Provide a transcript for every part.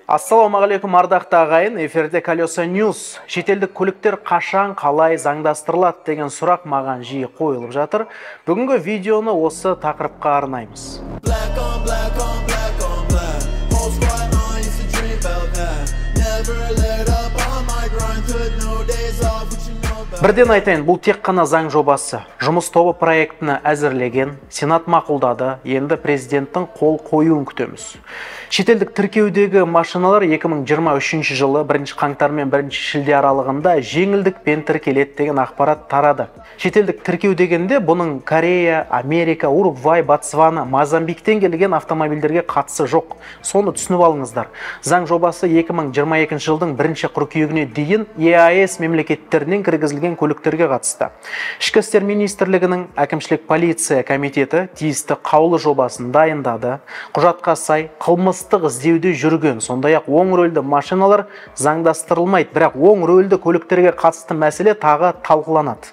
Ассалаумағалейкум ардақты ағайын, эфирде Колеса News. Шетелдік көліктер қашан қалай заңдастырылады деген сұрақ маған жиі қойылып жатыр. Бүгінгі видеоны осы тақырыпқа арнаймыз. Бірден айтайын, бұл тек қана заң жобасы. Жұмыс тобы проектіні әзірлеген, Сенат мақұлдады, енді президенттің қол қоюын күтеміз. Шетелдік тіркеудегі машиналар 2023 жылы 1 қаңтар мен 1 шілде аралығында жеңілдікпен тіркеледі деген ақпарат тарады. Шетелдік тіркеу дегенде бұның Корея, Америка, Уругвай, Ботсвана, Мозамбиктен келген автомобильдерге қатысы жоқ. Соны түсініп алыңыздар. Заң жобасы 2022 жылдың 1 қыркүйегіне дейін ЕАЭС мемлекеттерінен кіргізілген көліктерге қатысты. Ішкі істер министрлігінің әкімшілік полиция комитеті тиісті қаулы жобасын дайындады. Құжатқа сай қылмыстық іздеуде жүрген, сондай-ақ оң рөлді машиналар заңдастырылмайды, бірақ оң рөлді көліктерге қатысты мәселе тағы талқыланады.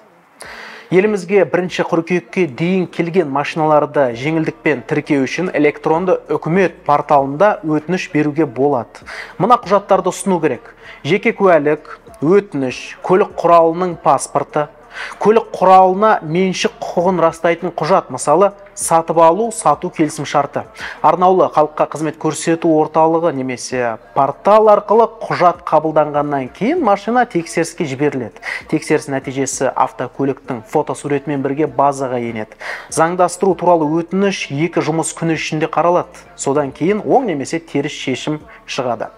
Елімізге 1 қыркүйекке дейін келген машиналарды жеңілдікпен тіркеу үшін электронды үкімет порталында өтініш беруге болады. Мына құжаттарды ұсыну керек: жеке куәлік, өтініш, көлік құралының паспорты, көлік құралына меншік құқығын растайтын құжат, мысалы сатып алу, сату келісім шарты. Арнаулы халыққа қызмет көрсету орталығы немесе портал арқылы құжат қабылданғаннан кейін машина тексеріске жіберіледі. Тексеріс нәтижесі автокөліктің фотосуретімен бірге базаға енеді. Заңдастыру туралы өтініш 2 жұмыс күні ішінде қаралады. Содан кейін оң немесе теріс шешім шығады.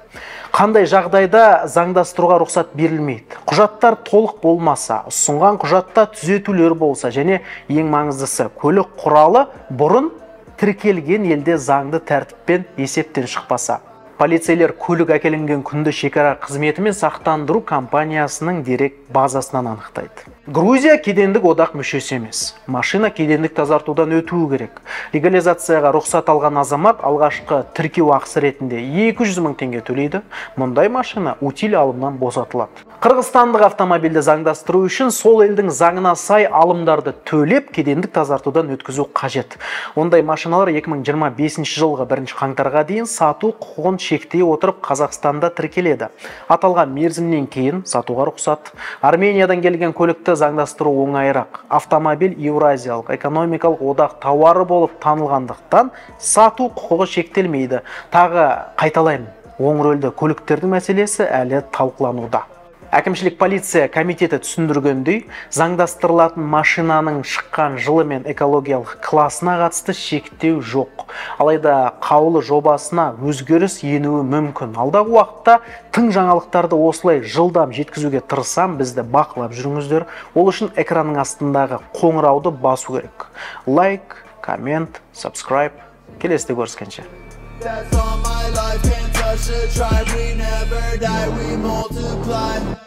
Қандай жағдайда заңдастыруға рұқсат берілмейді? Құжаттар толық болмаса, ұсынған құжатта түзетулер болса, және ең маңыздысы, көлік құралы бұрын тіркелген елде заңды тәртіппен есептен шықпаса. Полицейлер көлік әкелінген күнді шекара қызметі мен сақтандыру компаниясының дерек базасынан анықтайды. Грузия кедендік одақ мүшесі емес. Машина кедендік тазартудан өтуі керек. Легализацияға рұқсат алған азамат алғашқы тіркеу ақысы ретінде 200 мың теңге төлейді. Мұндай машина утиль алымнан босатылады. Қырғызстандық автомобильді заңдастыру үшін сол елдің заңына сай алымдарды төлеп кедендік тазартудан өткізу қажет. Ондай машиналар 2025 жылғы 1 қаңтарға дейін сату құқығын шектей отырып Қазақстанда тіркеледі. Аталған мерзімнен кейін сатуға рұқсат. Армениядан келген көлікті заңдастыру оңайырақ. Автомобиль Еуразиялық экономикалық одақ тауары болып танылғандықтан сату құқығы шектелмейді. Тағы қайталаймын, оң рөлді көліктердің мәселесі әлі талқылануда. Әкімшілік полиция комитеті түсіндіргендей, заңдастырылатын машинаның шыққан жылы мен экологиялық классына қатысты шектеу жоқ. Алайда қаулы жобасына өзгеріс енуі мүмкін. Алдағы уақытта тың жаңалықтарды осылай жылдам жеткізуге тырысам, бізді бақылап жүріңіздер. Ол үшін экранның астындағы қоңырауды басу керек. Лайк, коммент, subscribe. Келесіде көріскенше. That's all my life, can't touch the tribe, we never die, we multiply.